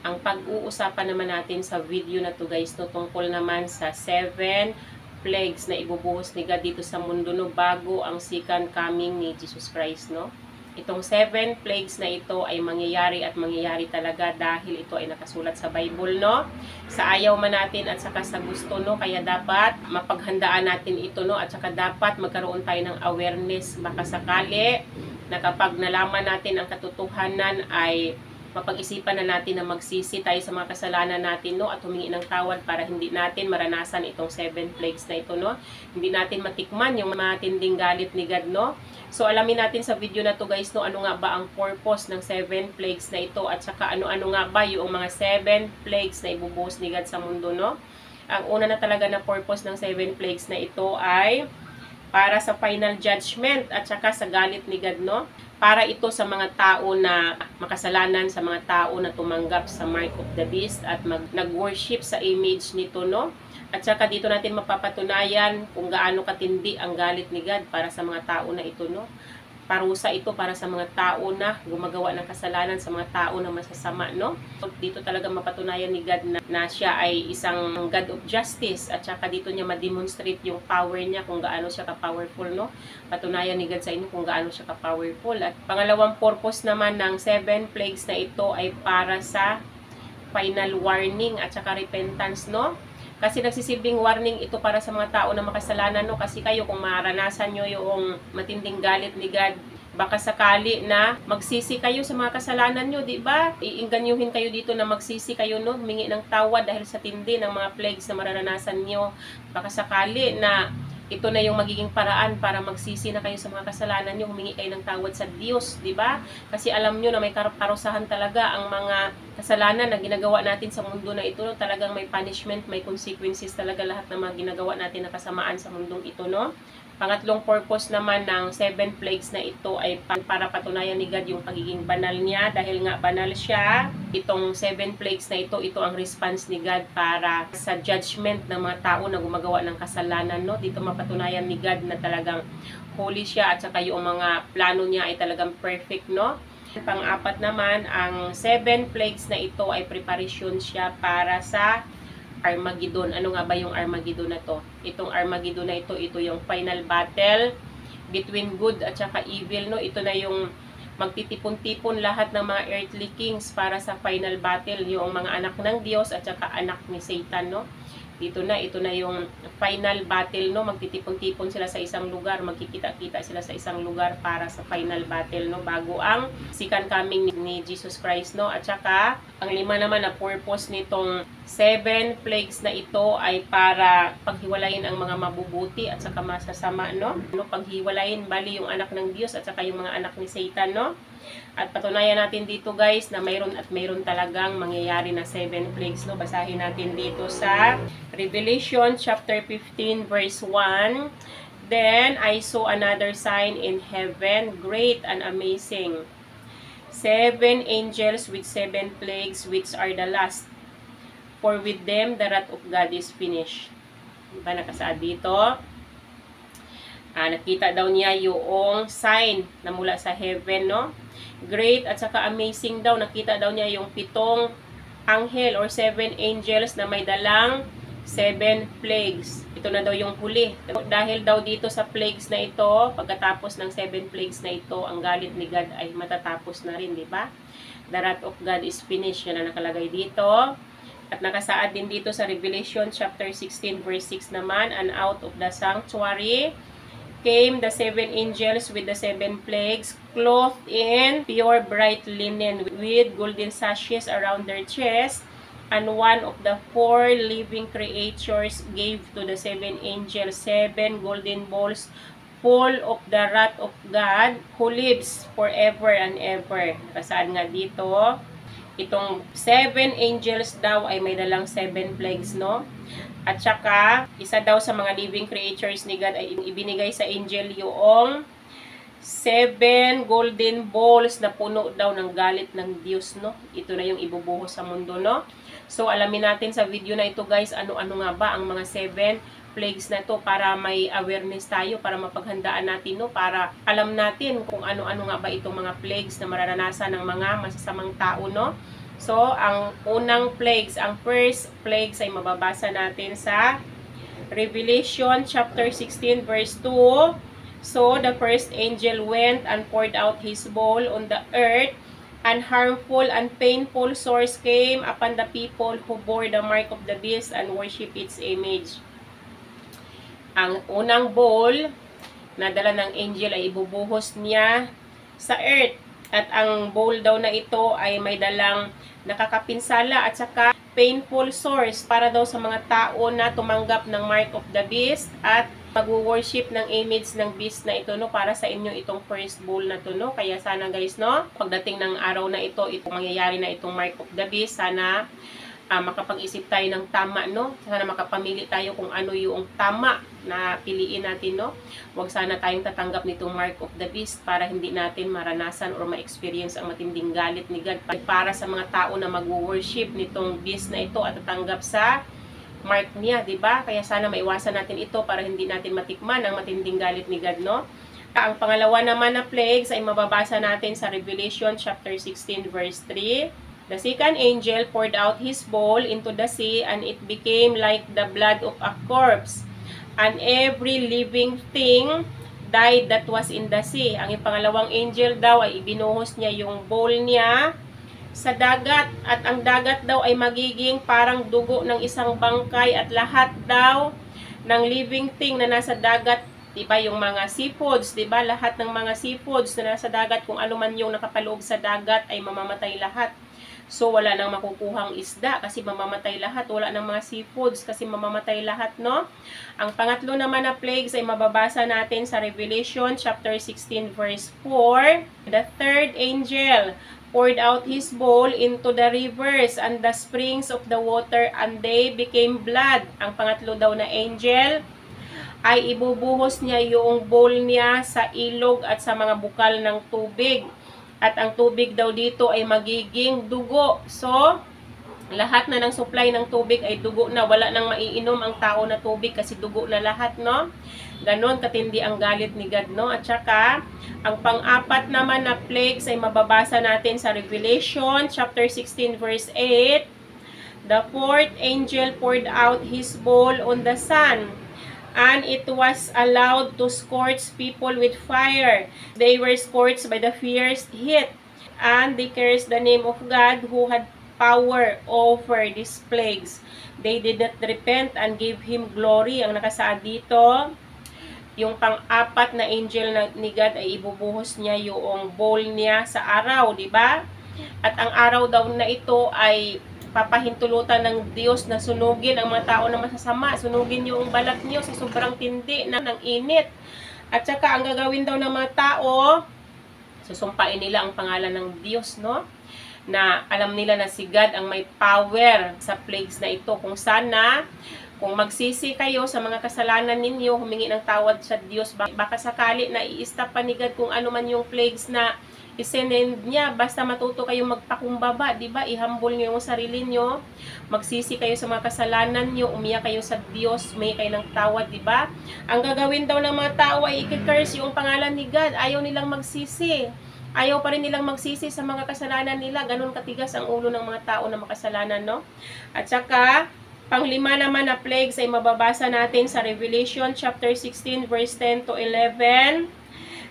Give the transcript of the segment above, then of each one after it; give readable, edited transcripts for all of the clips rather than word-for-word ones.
Ang pag-uusapan naman natin sa video na to guys, no, tungkol naman sa 7 plagues na ibubuhos ni God dito sa mundo, no, bago ang second coming ni Jesus Christ, no. Itong 7 plagues na ito ay mangyayari at mangyayari talaga dahil ito ay nakasulat sa Bible, no. Sa ayaw man natin at saka sa gusto, no, kaya dapat mapaghandaan natin ito, no, at saka dapat magkaroon tayo ng awareness, baka sakali na kapag nalaman natin ang katotohanan ay mapag-isipan na natin na magsisi tayo sa mga kasalanan natin, no, at humingi ng tawad para hindi natin maranasan itong 7 plagues na ito, no. Hindi natin matikman yung matinding galit ni God, no. So alamin natin sa video na to guys, no, ano nga ba ang purpose ng 7 plagues na ito at saka ano-ano nga ba yung mga 7 plagues na ibubuhos ni God sa mundo, no. Ang una na talaga na purpose ng 7 plagues na ito ay para sa final judgment at saka sa galit ni God, no. Para ito sa mga tao na makasalanan, sa mga tao na tumanggap sa mark of the beast at nag-worship sa image nito, no. At saka dito natin mapapatunayan kung gaano katindi ang galit ni God para sa mga tao na ito, no. Parusa ito para sa mga tao na gumagawa ng kasalanan, sa mga tao na masasama, no. Dito talaga mapatunayan ni God na siya ay isang God of justice at saka dito niya ma-demonstrate yung power niya kung gaano siya ka-powerful, no. Patunayan ni God sa inyo kung gaano siya ka-powerful. At pangalawang purpose naman ng 7 plagues na ito ay para sa final warning at saka repentance, no. Kasi nagsisilbing warning ito para sa mga tao na makasalanan, no. Kasi kayo kung maranasan nyo yung matinding galit ni God, baka sakali na magsisi kayo sa mga kasalanan nyo, di ba? Iinganyuhin kayo dito na magsisi kayo, no, humingi ng tawad dahil sa tindi ng mga plagues na maranasan nyo. Baka sakali na ito na yung magiging paraan para magsisi na kayo sa mga kasalanan nyo, humingi kayo ng tawad sa Diyos, di ba? Kasi alam nyo na may karusahan talaga ang mga kasalanan na ginagawa natin sa mundo na ito, no? Talagang may punishment, may consequences talaga lahat ng mga ginagawa natin na kasamaan sa mundong ito, no? Pangatlong purpose naman ng 7 plagues na ito ay para patunayan ni God yung pagiging banal niya. Dahil nga banal siya, itong 7 plagues na ito ang response ni God para sa judgment ng mga tao na gumagawa ng kasalanan, no. Dito mapatunayan ni God na talagang holy siya at saka yung mga plano niya ay talagang perfect, no. Pang-apat naman, ang 7 plagues na ito ay preparation siya para sa Armageddon. Ano nga ba yung Armageddon na to? Itong Armageddon na ito yung final battle between good at saka evil, no. Ito na yung magtitipon-tipon lahat ng mga earthly kings para sa final battle, yung mga anak ng Diyos at saka anak ni Satan, no. Ito na yung final battle, no. Magtitipon-tipon sila sa isang lugar, magkikita-kita sila sa isang lugar para sa final battle, no, bago ang second coming ni Jesus Christ, no. At saka ang lima naman na purpose nitong 7 plagues na ito ay para paghiwalayin ang mga mabubuti at saka masasama, no. Paghiwalayin bali yung anak ng Diyos at saka yung mga anak ni Satan, no. At patunayan natin dito guys na mayroon talagang mangyayari na 7 plagues, no. Basahin natin dito sa Revelation chapter 15 verse 1. Then I saw another sign in heaven, great and amazing. 7 angels with 7 plagues, which are the last. For with them the wrath of God is finished. Diba nakasaad dito? Nakita daw niya yung sign na mula sa heaven, no. Great at saka amazing daw. Nakita daw niya yung 7 anghel or 7 angels na may dalang 7 plagues. Ito na daw yung huli. Dahil daw dito sa plagues na ito, pagkatapos ng 7 plagues na ito, ang galit ni God ay matatapos na rin, di ba? The wrath of God is finished. Yan ang nakalagay dito. At nakasaad din dito sa Revelation chapter 16 verse 6 naman, and out of the sanctuary came the 7 angels with the 7 plagues, clothed in pure bright linen, with golden sashes around their chests. And one of the 4 living creatures gave to the 7 angels 7 golden bowls full of the wrath of God, who lives forever and ever. Kasaan nga dito, itong 7 angels daw ay may dalang 7 plagues, no. At saka, isa daw sa mga living creatures ni God ay ibinigay sa angel yung 7 golden bowls na puno daw ng galit ng Diyos, no. Ito na yung ibubuhos sa mundo, no. So, alamin natin sa video na ito guys, ano-ano nga ba ang mga 7 plagues na to para may awareness tayo, para mapaghandaan natin, no, para alam natin kung ano-ano nga ba itong mga plagues na mararanasan ng mga masasamang tao, no. So, ang unang plagues, ang first plagues ay mababasa natin sa Revelation chapter 16 verse 2. So, the first angel went and poured out his bowl on the earth, and harmful and painful sores came upon the people who bore the mark of the beast and worship its image. Ang unang bowl na dala ng angel ay ibubuhos niya sa earth. At ang bowl daw na ito ay may dalang nakakapinsala at saka painful sores para daw sa mga tao na tumanggap ng mark of the beast at mag-worship ng image ng beast na ito, no, para sa inyo itong first bowl na to, no. Kaya sana guys, no, pagdating ng araw na ito, mangyayari na itong mark of the beast, sana makapag-isip tayo ng tama, no? Sana makapamili tayo kung ano yung tama na piliin natin, no? Huwag sana tayong tatanggap nitong mark of the beast para hindi natin maranasan or ma-experience ang matinding galit ni God para sa mga tao na mag-worship nitong beast na ito at tatanggap sa mark niya, di ba? Kaya sana maiwasan natin ito para hindi natin matikman ang matinding galit ni God, no? Ang pangalawa naman na plagues ay mababasa natin sa Revelation chapter 16 verse 3. The second angel poured out his bowl into the sea, and it became like the blood of a corpse, and every living thing died that was in the sea. Ang pangalawang angel daw ay ibinuhos niya yung bowl niya sa dagat, at ang dagat daw ay magiging parang dugo ng isang bangkay, at lahat daw ng living thing na nasa dagat, diba, yung mga seafoods, diba, lahat ng mga seafoods na nasa dagat, kung ano man yung nakapaloob sa dagat ay mamamatay lahat. So, wala nang makukuhang isda kasi mamamatay lahat. Wala nang mga seafoods kasi mamamatay lahat, no? Ang pangatlo naman na plagues ay mababasa natin sa Revelation chapter 16 verse 4. The third angel poured out his bowl into the rivers and the springs of the water, and they became blood. Ang pangatlo daw na angel ay ibubuhos niya yung bowl niya sa ilog at sa mga bukal ng tubig. At ang tubig daw dito ay magiging dugo. So, lahat na ng supply ng tubig ay dugo na. Wala nang maiinom ang tao na tubig kasi dugo na lahat, no? Ganon katindi ang galit ni God, no? At saka, ang pang-apat naman na plagues ay mababasa natin sa Revelation chapter 16 verse 8. The fourth angel poured out his bowl on the sun, and it was allowed to scorch people with fire. They were scorched by the fierce heat, and they cursed the name of God who had power over these plagues. They did not repent and gave Him glory. Ang nakasaad dito, yung pang-apat na angel ni God ay ibubuhos niya yung bowl niya sa araw, di ba? At ang araw daw na ito ay papahintulutan ng Diyos na sunugin ang mga tao na masasama. Sunugin yung balat niyo sa sobrang tindi ng init. At saka ang gagawin daw ng mga tao, susumpain nila ang pangalan ng Diyos, no? Na alam nila na si God ang may power sa plagues na ito. Kung sana, kung magsisi kayo sa mga kasalanan ninyo, humingi ng tawad sa Diyos, baka sakali na i-stop pa ni God kung ano man yung plagues na isinend niya, basta matuto kayong magpakumbaba, di ba? I-humble niyo yung sarili niyo, magsisi kayo sa mga kasalanan niyo, umiyak kayo sa Diyos, may kayo ng tawad, di ba? Ang gagawin daw ng mga tao ay i-curse yung pangalan ni God. Ayaw nilang magsisi. Ayaw pa rin nilang magsisi sa mga kasalanan nila. Ganun katigas ang ulo ng mga tao na makasalanan, no? At saka, panglima naman na plagues ay mababasa natin sa Revelation chapter 16 verse 10 to 11.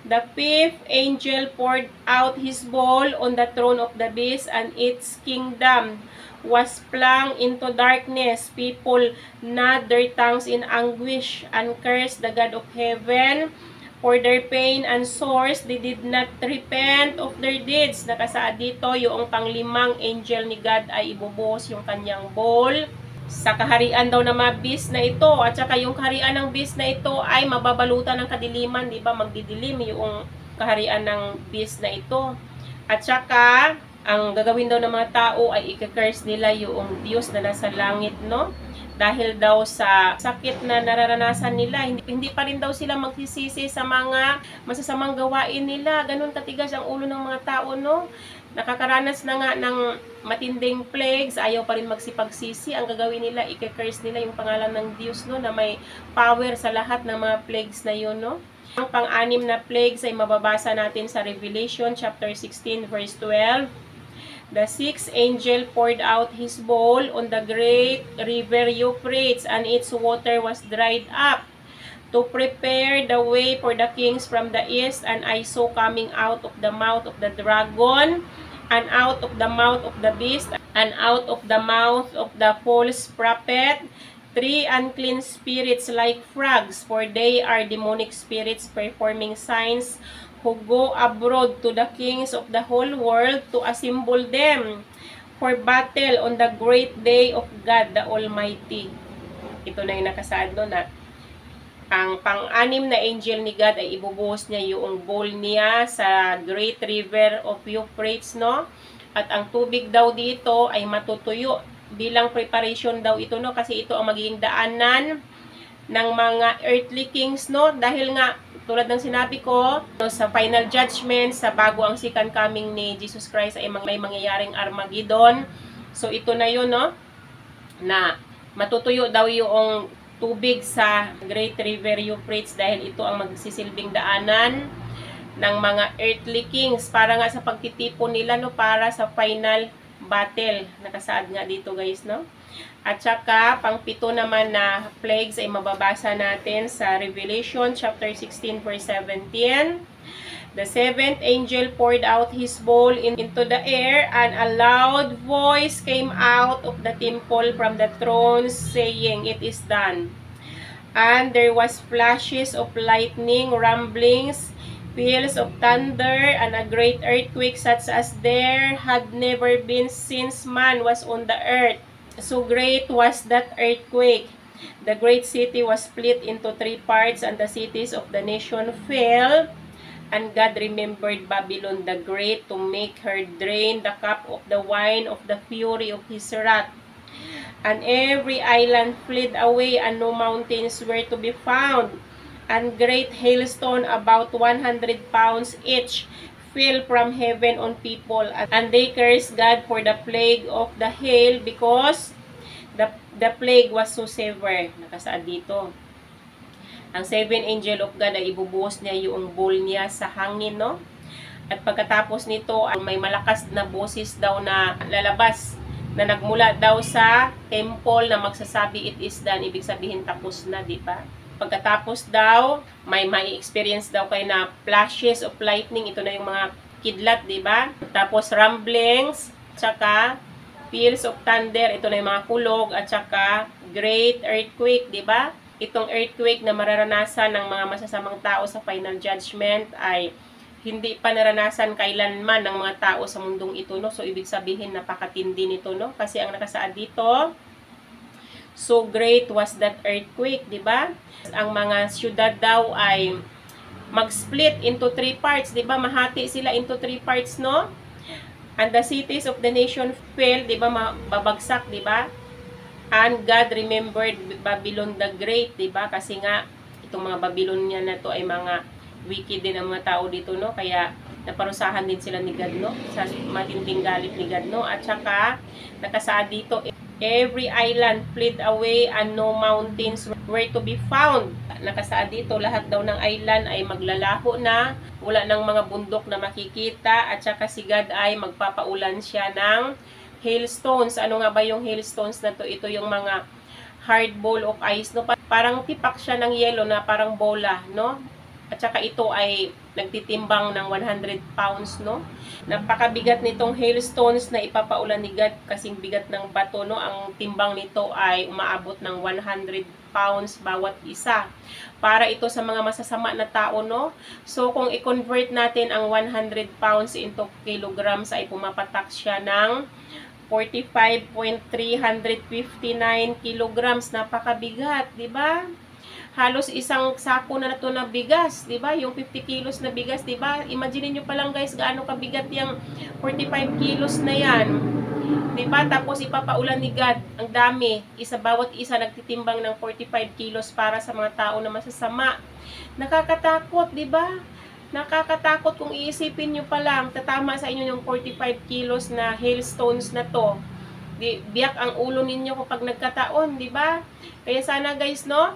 The fifth angel poured out his bowl on the throne of the beast, and its kingdom was flung into darkness. People gnawed their tongues in anguish and cursed the God of heaven for their pain and sores. They did not repent of their deeds. Nakasaad dito, yung panglimang angel ni God ay ibubuhos yung kanyang bowl sa kaharian daw ng mga beast na ito. At saka yung kaharian ng beast na ito ay mababalutan ng kadiliman, di ba? Magdidilim yung kaharian ng beast na ito. At saka, ang gagawin daw ng mga tao ay i-curse nila yung Diyos na nasa langit, no? Dahil daw sa sakit na nararanasan nila, hindi pa rin daw sila magsisisi sa mga masasamang gawain nila. Ganun katigas ang ulo ng mga tao, no? Nakakaranas na nga ng matinding plagues, ayaw pa rin magsipagsisi. Ang gagawin nila, i-curse nila yung pangalan ng Diyos, no, na may power sa lahat ng mga plagues na yun, no. Ang pang-anim na plagues ay mababasa natin sa Revelation chapter 16 verse 12. The sixth angel poured out his bowl on the great river Euphrates, and its water was dried up, to prepare the way for the kings from the east. And I saw coming out of the mouth of the dragon, and out of the mouth of the beast, and out of the mouth of the false prophet, three unclean spirits like frogs, for they are demonic spirits performing signs, who go abroad to the kings of the whole world to assemble them for battle on the great day of God the Almighty. Ito na yung nakasaad no, na ang pang-anim na angel ni God ay ibubuhos niya yung bowl niya sa great river of Euphrates, no? At ang tubig daw dito ay matutuyo bilang preparation daw ito, no? Kasi ito ang magiging daanan ng mga earthly kings, no? Dahil nga, tulad ng sinabi ko, no, sa final judgment, sa bago ang second coming ni Jesus Christ ay may mangyayaring Armageddon. So, ito na yun, no? Na matutuyo daw yung tubig sa Great River Euphrates dahil ito ang magsisilbing daanan ng mga earthly kings para nga sa pagtitipon nila, no, para sa final battle. Nakasaad nga dito, guys, no? At saka, pang-pito naman na plagues ay mababasa natin sa Revelation chapter 16 verse 17. The seventh angel poured out his bowl into the air, and a loud voice came out of the temple from the throne, saying, "It is done." And there was flashes of lightning, rumblings, peals of thunder, and a great earthquake such as there had never been since man was on the earth. So great was that earthquake. The great city was split into three parts, and the cities of the nation fell. And God remembered Babylon the Great to make her drain the cup of the wine of the fury of his wrath. And every island fled away, and no mountains were to be found. And great hailstone, about 100 pounds each, fell from heaven on people, and they cursed God for the plague of the hail, because the plague was so severe. Nakasaad dito. Ang seven angel of God ay ibubuhos niya yung bowl niya sa hangin, no? At pagkatapos nito, ang may malakas na boses daw na lalabas, na nagmula daw sa temple, na magsasabi, "It is done." Ibig sabihin, tapos na, di ba? Pagkatapos daw, may experience daw kayo na flashes of lightning. Ito na yung mga kidlat, di ba? Tapos rumblings, tsaka peals of thunder. Ito na yung mga kulog, at tsaka great earthquake, di ba? Itong earthquake na mararanasan ng mga masasamang tao sa final judgment ay hindi pa naranasan kailanman ng mga tao sa mundong ito, no? So, ibig sabihin, napakatindi nito, no? Kasi ang nakasaad dito, so great was that earthquake, di ba? Ang mga syudad daw ay mag-split into three parts, di ba? Mahati sila into three parts, no? And the cities of the nation fell, di ba? Babagsak, di ba? And God remembered Babylon the Great, di ba? Kasi nga, itong mga Babylonian na to ay mga wicked din ang mga tao dito, no? Kaya, naparusahan din sila ni God, no? Sa matinding galit ni God, no? At saka, nakasaad dito, every island fled away, and no mountains were to be found. Nakasaad dito, lahat daw ng island ay maglalaho na, wala ng mga bundok na makikita, at saka si God ay magpapaulan siya ng hailstones. Ano nga ba yung hailstones na to? Ito yung mga hard ball of ice, no? Parang tipak siya ng yelo na parang bola, no? At saka ito ay nagtitimbang ng 100 pounds, no? Napakabigat nitong hailstones na ipapaulan ni God, kasing bigat ng bato, no? Ang timbang nito ay umaabot ng 100 pounds bawat isa. Para ito sa mga masasama na tao, no? So, kung i-convert natin ang 100 pounds into kilograms, ay pumapatak siya ng 45.359 kilograms. Napakabigat, di ba? Halos isang sako na to na bigas, di ba? Yung 50 kilos na bigas, di ba? Imagine niyo pa lang, guys, gaano kabigat yung 45 kilos na yan. Di ba? Tapos ipapaulan ni God, ang dami. Bawat isa nagtitimbang ng 45 kilos para sa mga tao na masasama. Nakakatakot, di ba? Nakakatakot kung iisipin nyo pa lang, tatama sa inyo yung 45 kilos na hailstones na to. Biyak ang ulo ninyo kapag nagkataon, di ba? Kaya sana, guys, no?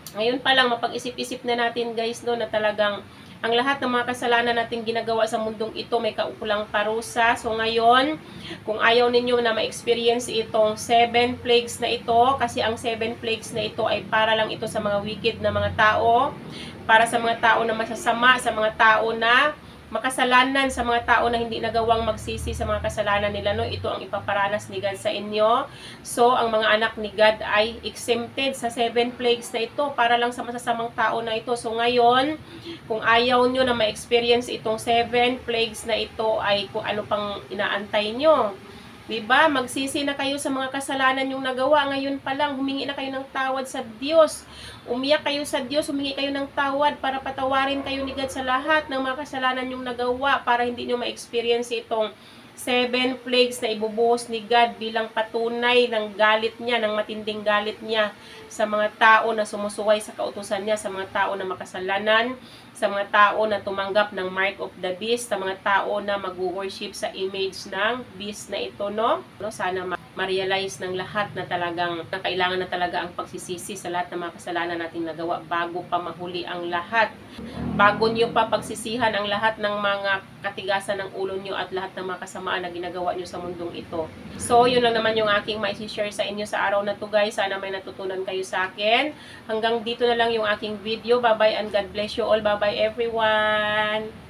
Ngayon pa lang, mapag-isip-isip na natin, guys, no, na talagang Ang lahat ng mga kasalanan nating ginagawa sa mundong ito may kaukulang parusa. So ngayon, kung ayaw ninyo na ma-experience itong 7 plagues na ito, kasi ang 7 plagues na ito ay para lang ito sa mga wicked na mga tao, para sa mga tao na masasama, sa mga tao na makasalanan, sa mga tao na hindi nagawang magsisi sa mga kasalanan nila, no? Ito ang ipaparanas ni God sa inyo. So, ang mga anak ni God ay exempted sa 7 plagues na ito para lang sa masasamang tao na ito. So, ngayon, kung ayaw nyo na ma-experience itong 7 plagues na ito, ay kung ano pang inaantay nyo. Diba? Magsisi na kayo sa mga kasalanan yung nagawa. Ngayon pa lang, humingi na kayo ng tawad sa Diyos. Umiyak kayo sa Diyos, humingi kayo ng tawad para patawarin kayo ni God sa lahat ng mga kasalanan yung nagawa para hindi nyo ma-experience itong 7 plagues na ibubuhos ni God bilang patunay ng galit niya, ng matinding galit niya sa mga tao na sumusuway sa kautusan niya, sa mga tao na makasalanan, sa mga tao na tumanggap ng mark of the beast, sa mga tao na mag-worship sa image ng beast na ito, no? Sana ma-realize ng lahat na talagang kailangan na talaga ang pagsisisi sa lahat ng mga kasalanan nating nagawa bago pa mahuli ang lahat. Bago nyo pa pagsisihan ang lahat ng mga katigasan ng ulo nyo at lahat ng mga kasamaan na ginagawa nyo sa mundong ito. So, yun lang naman yung aking mai-share sa inyo sa araw na to, guys. Sana may natutunan kayo sa akin. Hanggang dito na lang yung aking video. Bye-bye and God bless you all. Bye-bye everyone!